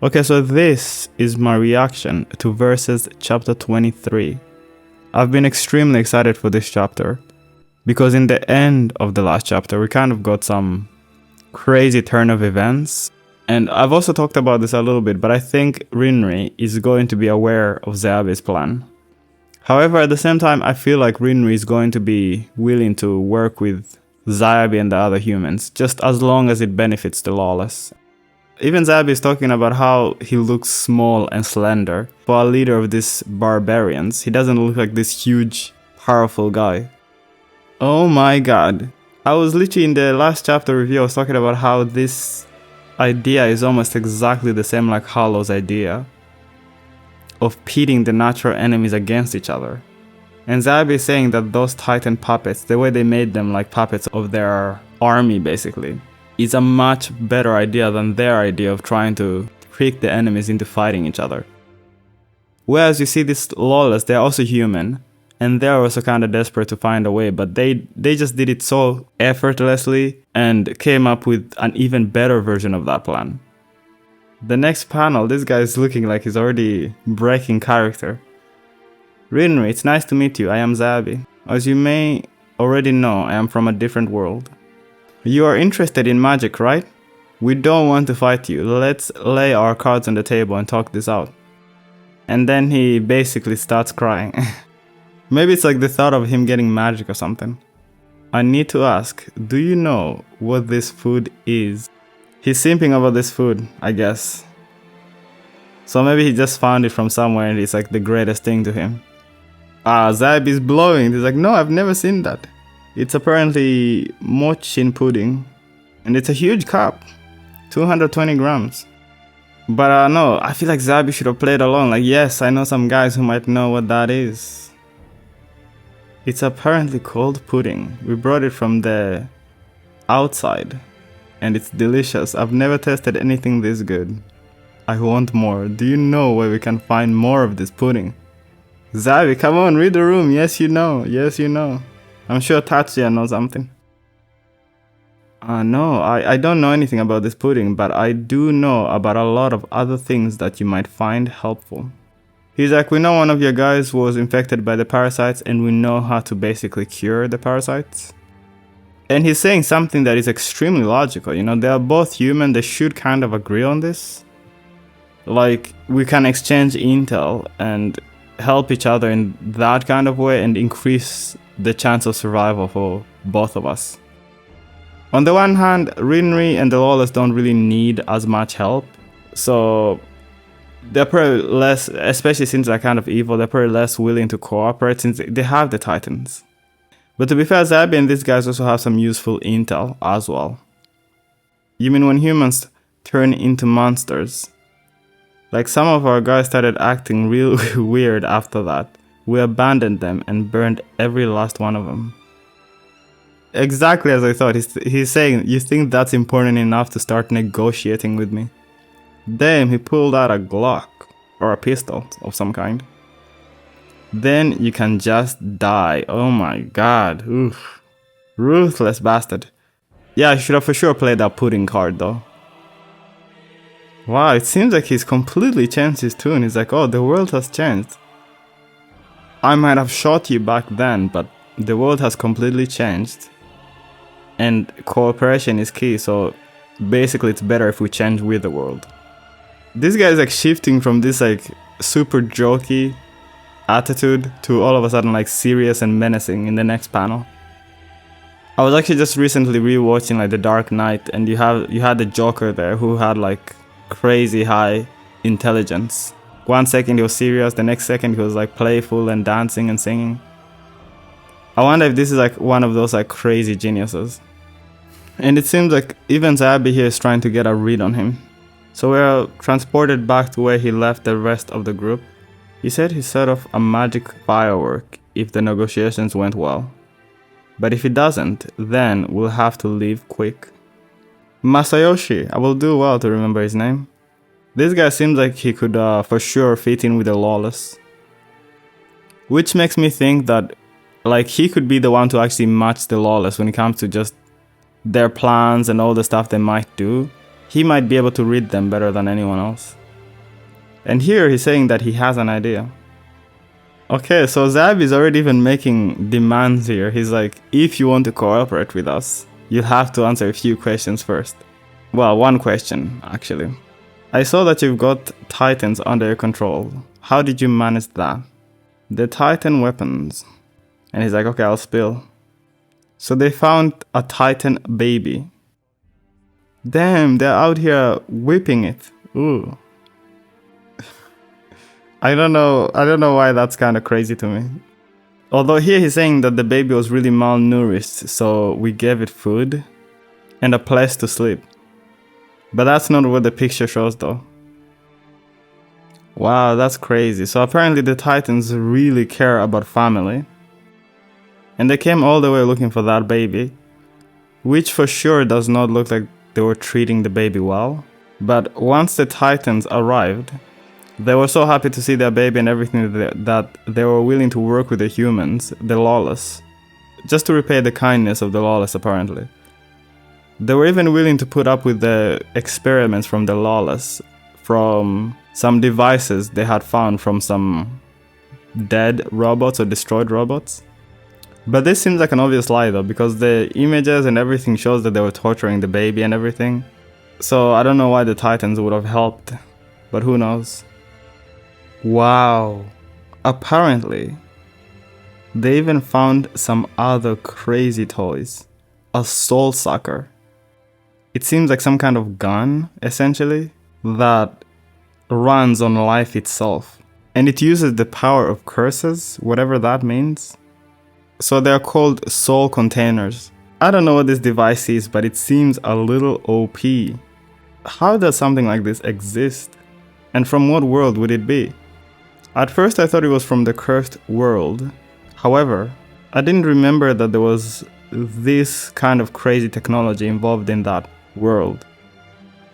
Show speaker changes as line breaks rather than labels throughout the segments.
Okay, so this is my reaction to Verses chapter 23. I've been extremely excited for this chapter because in the end of the last chapter, we kind of got some crazy turn of events. And I've also talked about this a little bit, but I think Rinri is going to be aware of Zeabi's plan. However, at the same time, I feel like Rinri is going to be willing to work with Zeabi and the other humans, just as long as it benefits the Lawless. Even Zeabi is talking about how he looks small and slender. For a leader of these barbarians, he doesn't look like this huge, powerful guy. Oh my god. I was literally in the last chapter review, I was talking about how this idea is almost exactly the same like Hollow's idea of pitting the natural enemies against each other. And Zeabi is saying that those Titan puppets, the way they made them like puppets of their army basically, is a much better idea than their idea of trying to trick the enemies into fighting each other. Whereas you see this Lawless, they're also human, and they're also kind of desperate to find a way, but they just did it so effortlessly and came up with an even better version of that plan. The next panel, this guy is looking like he's already breaking character. Rinri, it's nice to meet you, I am Zeabi. As you may already know, I am from a different world. You are interested in magic, right? We don't want to fight you, let's lay our cards on the table and talk this out. And then he basically starts crying. Maybe it's like the thought of him getting magic or something. I need to ask, do you know what this food is? He's simping about this food, I guess. So maybe he just found it from somewhere and it's like the greatest thing to him. Zeabi is blowing. He's like, no, I've never seen that. It's apparently mochin pudding. And it's a huge cup. 220 grams. But no, I feel like Zeabi should have played along. Like, yes, I know some guys who might know what that is. It's apparently called pudding. We brought it from the outside. And it's delicious. I've never tasted anything this good. I want more. Do you know where we can find more of this pudding? Zeabi, come on, read the room. Yes, you know. Yes, you know. I'm sure Tatsuya knows something. No, I don't know anything about this pudding, but I do know about a lot of other things that you might find helpful. He's like, we know one of your guys was infected by the parasites and we know how to basically cure the parasites. And he's saying something that is extremely logical, you know, they are both human, they should kind of agree on this. Like, we can exchange intel and help each other in that kind of way and increase the chance of survival for both of us. On the one hand, Rinri and the Lawless don't really need as much help, so they're probably less, especially since they're kind of evil, they're probably less willing to cooperate since they have the Titans. But to be fair, Zeabi and these guys also have some useful intel as well. You mean when humans turn into monsters? Like, some of our guys started acting real weird after that. We abandoned them and burned every last one of them. Exactly as I thought. He's saying, you think that's important enough to start negotiating with me? Damn, he pulled out a Glock, or a pistol of some kind. Then you can just die. Oh my god. Oof. Ruthless bastard. Yeah, I should have for sure played that pudding card though. Wow, it seems like he's completely changed his tune. He's like, oh, the world has changed. I might have shot you back then, but the world has completely changed. And cooperation is key, so basically it's better if we change with the world. This guy is like shifting from this like super jokey attitude to all of a sudden like serious and menacing in the next panel. I was actually just recently rewatching like The Dark Knight, and you had the Joker there who had like crazy high intelligence. 1 second he was serious, the next second he was like playful and dancing and singing. I wonder if this is like one of those like crazy geniuses. And it seems like even Zeabi here is trying to get a read on him. So we're transported back to where he left the rest of the group. He said he set off a magic firework if the negotiations went well. But if it doesn't, then we'll have to leave quick. Masayoshi, I will do well to remember his name. This guy seems like he could for sure fit in with the Lawless. Which makes me think that like he could be the one to actually match the Lawless when it comes to just their plans and all the stuff they might do. He might be able to read them better than anyone else. And here he's saying that he has an idea. Okay, so Zab is already even making demands here. He's like, if you want to cooperate with us, you'll have to answer a few questions first. Well, one question, actually. I saw that you've got Titans under your control. How did you manage that? The Titan weapons. And he's like, okay, I'll spill. So they found a Titan baby. Damn, they're out here whipping it. Ooh. I don't know why that's kind of crazy to me. Although here he's saying that the baby was really malnourished, so we gave it food and a place to sleep. But that's not what the picture shows though. Wow, that's crazy. So apparently the Titans really care about family. And they came all the way looking for that baby, which for sure does not look like they were treating the baby well. But once the Titans arrived, they were so happy to see their baby and everything that they were willing to work with the humans, the Lawless, just to repay the kindness of the Lawless apparently. They were even willing to put up with the experiments from the Lawless, from some devices they had found from some dead robots or destroyed robots. But this seems like an obvious lie though, because the images and everything shows that they were torturing the baby and everything. So I don't know why the Titans would have helped, but who knows. Wow, apparently they even found some other crazy toys. A soul sucker. It seems like some kind of gun, essentially, that runs on life itself. And it uses the power of curses, whatever that means. So they're called soul containers. I don't know what this device is, but it seems a little OP. How does something like this exist? And from what world would it be? At first I thought it was from the cursed world. However, I didn't remember that there was this kind of crazy technology involved in that world.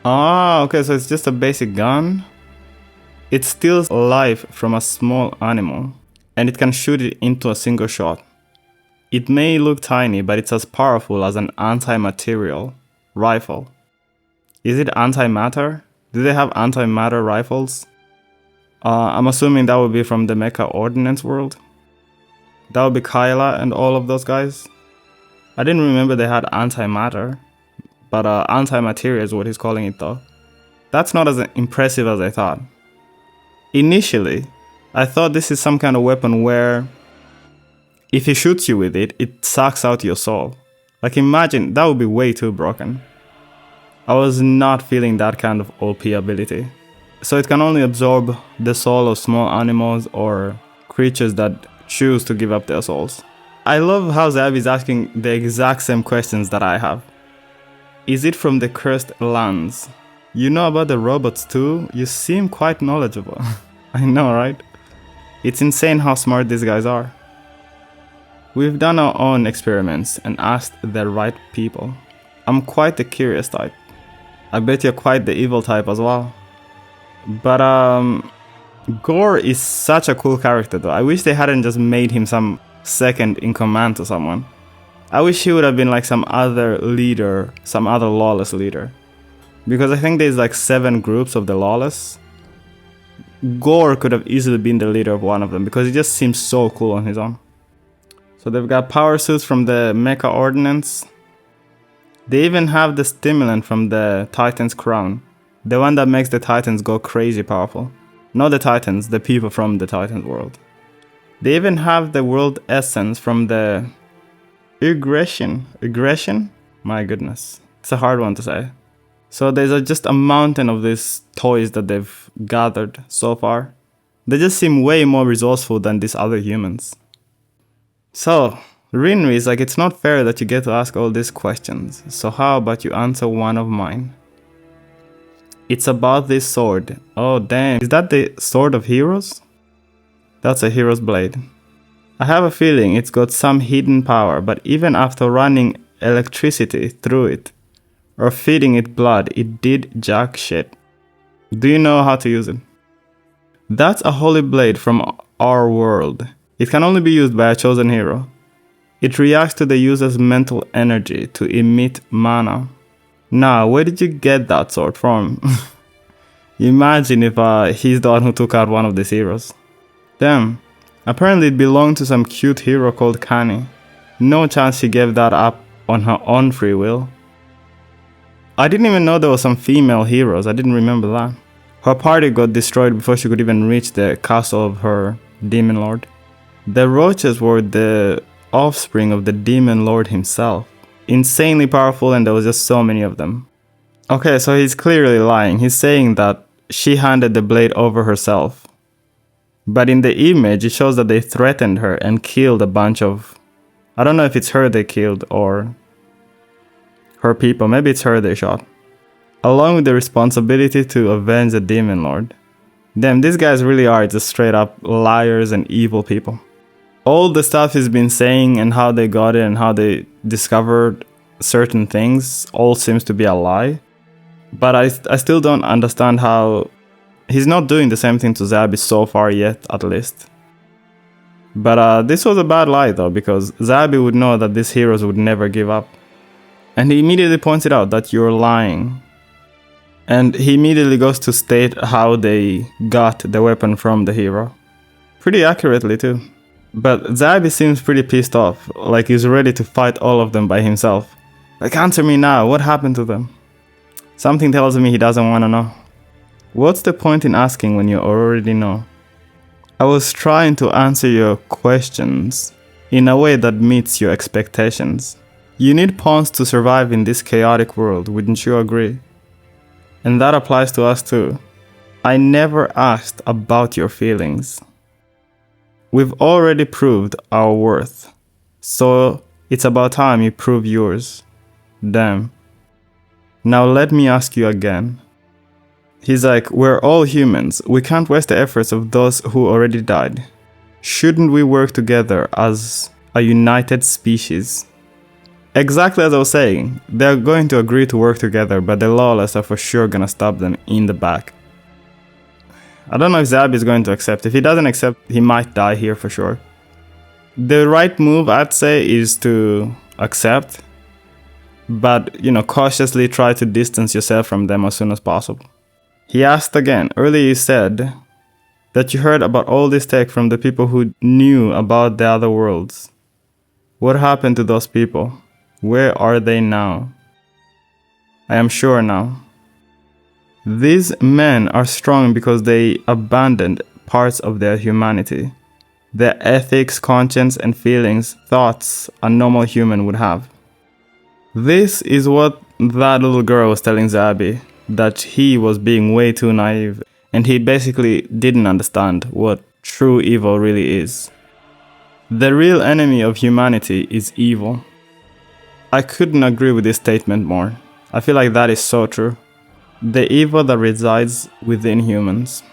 Ah, okay, so it's just a basic gun. It steals life from a small animal, and it can shoot it into a single shot. It may look tiny, but it's as powerful as an anti-material rifle. Is it antimatter? Do they have antimatter rifles? I'm assuming that would be from the Mecha Ordnance world. That would be Kyla and all of those guys. I didn't remember they had antimatter, but antimateria is what he's calling it though. That's not as impressive as I thought. Initially, I thought this is some kind of weapon where if he shoots you with it, it sucks out your soul. Like imagine, that would be way too broken. I was not feeling that kind of OP ability. So it can only absorb the soul of small animals or creatures that choose to give up their souls. I love how Zab is asking the exact same questions that I have. Is it from the cursed lands? You know about the robots too? You seem quite knowledgeable. I know, right? It's insane how smart these guys are. We've done our own experiments and asked the right people. I'm quite the curious type. I bet you're quite the evil type as well. But Gore is such a cool character though. I wish they hadn't just made him some second in command to someone. I wish he would have been like some other leader, some other Lawless leader. Because I think there's like 7 groups of the Lawless. Gore could have easily been the leader of one of them because he just seems so cool on his own. So they've got power suits from the Mecha Ordnance. They even have the stimulant from the Titan's crown. The one that makes the Titans go crazy powerful. Not the Titans, the people from the Titans world. They even have the world essence from the Aggression? My goodness. It's a hard one to say. So there's just a mountain of these toys that they've gathered so far. They just seem way more resourceful than these other humans. So, Rinri is like, it's not fair that you get to ask all these questions. So how about you answer one of mine? It's about this sword. Oh damn, is that the Sword of Heroes? That's a hero's blade. I have a feeling it's got some hidden power, but even after running electricity through it, or feeding it blood, it did jack shit. Do you know how to use it? That's a holy blade from our world. It can only be used by a chosen hero. It reacts to the user's mental energy to emit mana. Now, where did you get that sword from? Imagine if he's the one who took out one of these heroes. Damn. Apparently it belonged to some cute hero called Kani. No chance she gave that up on her own free will. I didn't even know there were some female heroes. I didn't remember that. Her party got destroyed before she could even reach the castle of her demon lord. The roaches were the offspring of the demon lord himself. Insanely powerful, and there was just so many of them. Okay, so he's clearly lying. He's saying that she handed the blade over herself. But in the image, it shows that they threatened her and killed a bunch of... I don't know if it's her they killed or her people. Maybe it's her they shot. Along with the responsibility to avenge the demon lord. Damn, these guys really are just straight up liars and evil people. All the stuff he's been saying and how they got it and how they discovered certain things all seems to be a lie. But I still don't understand how he's not doing the same thing to Zabi so far yet, at least. But this was a bad lie though, because Zabi would know that these heroes would never give up. And he immediately points it out that you're lying. And he immediately goes to state how they got the weapon from the hero. Pretty accurately too. But Zabi seems pretty pissed off, like he's ready to fight all of them by himself. Like, answer me now, what happened to them? Something tells me he doesn't want to know. What's the point in asking when you already know? I was trying to answer your questions in a way that meets your expectations. You need pawns to survive in this chaotic world, wouldn't you agree? And that applies to us too. I never asked about your feelings. We've already proved our worth, so it's about time you prove yours. Damn. Now let me ask you again. He's like, we're all humans. We can't waste the efforts of those who already died. Shouldn't we work together as a united species? Exactly as I was saying, they're going to agree to work together, but the Lawless are for sure gonna stab them in the back. I don't know if Zabi is going to accept. If he doesn't accept, he might die here for sure. The right move, I'd say, is to accept, but, cautiously try to distance yourself from them as soon as possible. He asked again. Earlier you said that you heard about all this tech from the people who knew about the other worlds. What happened to those people? Where are they now? I am sure now. These men are strong because they abandoned parts of their humanity. Their ethics, conscience, and feelings, thoughts a normal human would have. This is what that little girl was telling Zabi, that he was being way too naive, and he basically didn't understand what true evil really is. The real enemy of humanity is evil. I couldn't agree with this statement more. I feel like that is so true. The evil that resides within humans.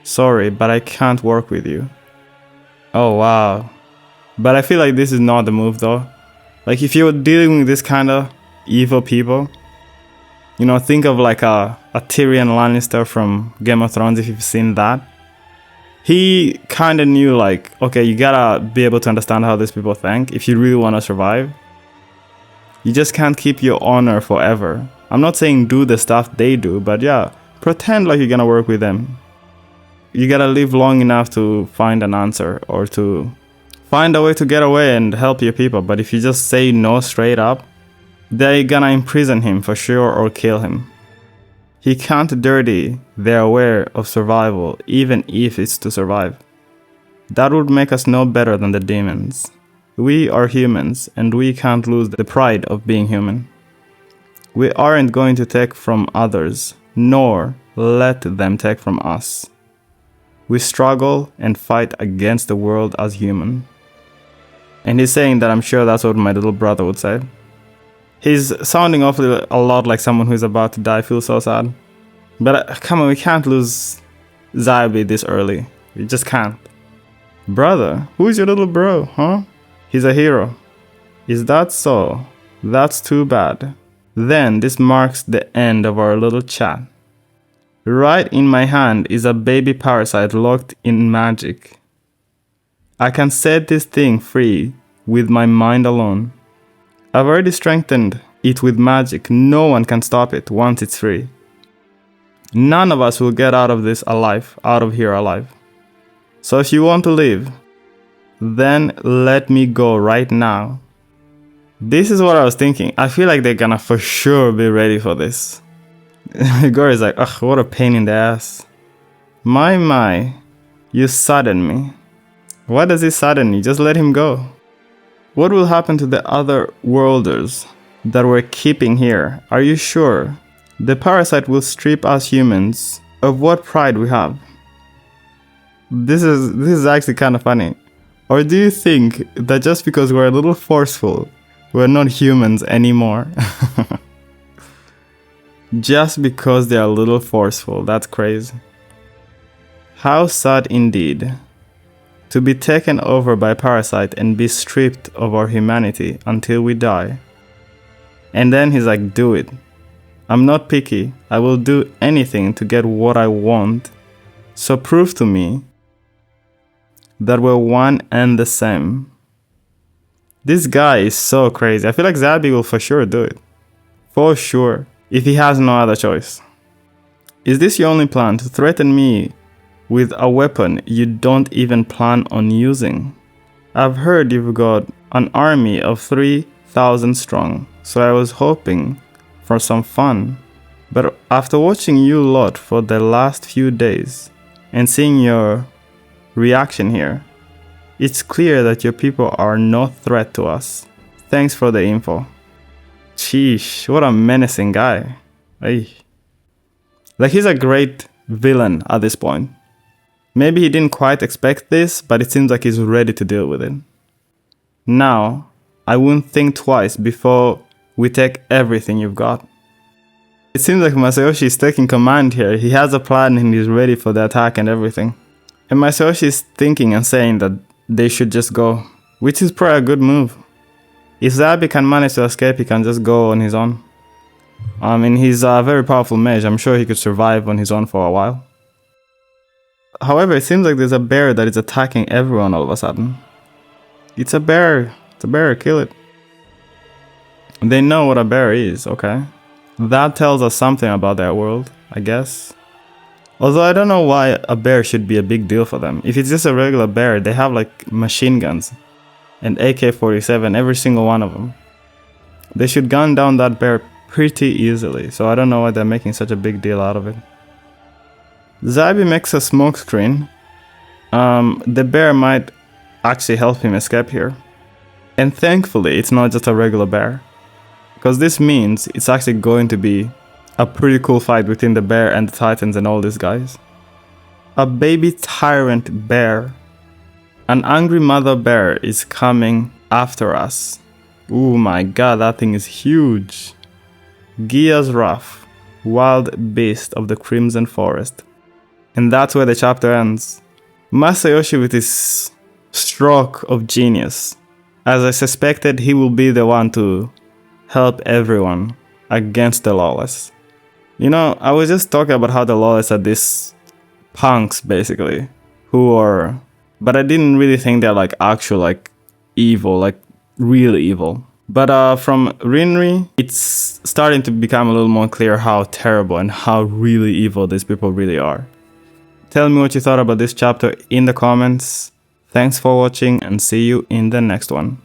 Sorry, but I can't work with you. Oh wow. But I feel like this is not the move though. Like if you're dealing with this kind of evil people, think of like a Tyrion Lannister from Game of Thrones, if you've seen that. He kind of knew like, okay, you gotta be able to understand how these people think if you really want to survive. You just can't keep your honor forever. I'm not saying do the stuff they do, but yeah, pretend like you're gonna work with them. You gotta live long enough to find an answer or to find a way to get away and help your people. But if you just say no straight up, they're gonna imprison him for sure or kill him. He can't dirty their way of survival, even if it's to survive. That would make us no better than the demons. We are humans, and we can't lose the pride of being human. We aren't going to take from others, nor let them take from us. We struggle and fight against the world as human. And he's saying that I'm sure that's what my little brother would say. He's sounding awfully a lot like someone who's about to die. I feel so sad. But come on, we can't lose Zabi this early. We just can't. Brother? Who's your little bro, huh? He's a hero. Is that so? That's too bad. Then this marks the end of our little chat. Right in my hand is a baby parasite locked in magic. I can set this thing free with my mind alone. I've already strengthened it with magic. No one can stop it once it's free. None of us will get out of this alive, out of here alive. So if you want to leave, then let me go right now. This is what I was thinking. I feel like they're gonna for sure be ready for this. Igor is like, ugh, what a pain in the ass. My, you sadden me. Why does he sadden you? Just let him go. What will happen to the other worlders that we're keeping here? Are you sure? The parasite will strip us humans of what pride we have. This is actually kind of funny. Or do you think that just because we're a little forceful, we're not humans anymore? Just because they're a little forceful, that's crazy. How sad indeed. To be taken over by parasite and be stripped of our humanity until we die. And then he's like, do it. I'm not picky. I will do anything to get what I want. So prove to me that we're one and the same. This guy is so crazy. I feel like Zabi will for sure do it. For sure. If he has no other choice. Is this your only plan? To threaten me with a weapon you don't even plan on using? I've heard you've got an army of 3,000 strong. So I was hoping for some fun. But after watching you lot for the last few days and seeing your reaction here, it's clear that your people are no threat to us. Thanks for the info. Sheesh, what a menacing guy. Ay. Like, he's a great villain at this point. Maybe he didn't quite expect this, but it seems like he's ready to deal with it. Now, I wouldn't think twice before we take everything you've got. It seems like Masayoshi is taking command here. He has a plan and he's ready for the attack and everything. And Masayoshi is thinking and saying that they should just go, which is probably a good move. If Zabi can manage to escape, he can just go on his own. I mean, he's a very powerful mage. I'm sure he could survive on his own for a while. However, it seems like there's a bear that is attacking everyone all of a sudden. It's a bear. It's a bear. Kill it. They know what a bear is, okay? That tells us something about their world, I guess. Although I don't know why a bear should be a big deal for them. If it's just a regular bear, they have like machine guns. And AK-47, every single one of them. They should gun down that bear pretty easily. So I don't know why they're making such a big deal out of it. Zabi makes a smoke screen. The bear might actually help him escape here. And thankfully, it's not just a regular bear. Because this means it's actually going to be a pretty cool fight between the bear and the titans and all these guys. A baby tyrant bear. An angry mother bear is coming after us. Oh my god, that thing is huge. Gia's wrath, wild beast of the Crimson Forest. And that's where the chapter ends. Masayoshi with his stroke of genius. As I suspected, he will be the one to help everyone against the Lawless. You know, I was just talking about how the Lawless are these punks, basically, who are... But I didn't really think they're like actual, like, evil, like, real evil. But from Rinri, it's starting to become a little more clear how terrible and how really evil these people really are. Tell me what you thought about this chapter in the comments. Thanks for watching and see you in the next one.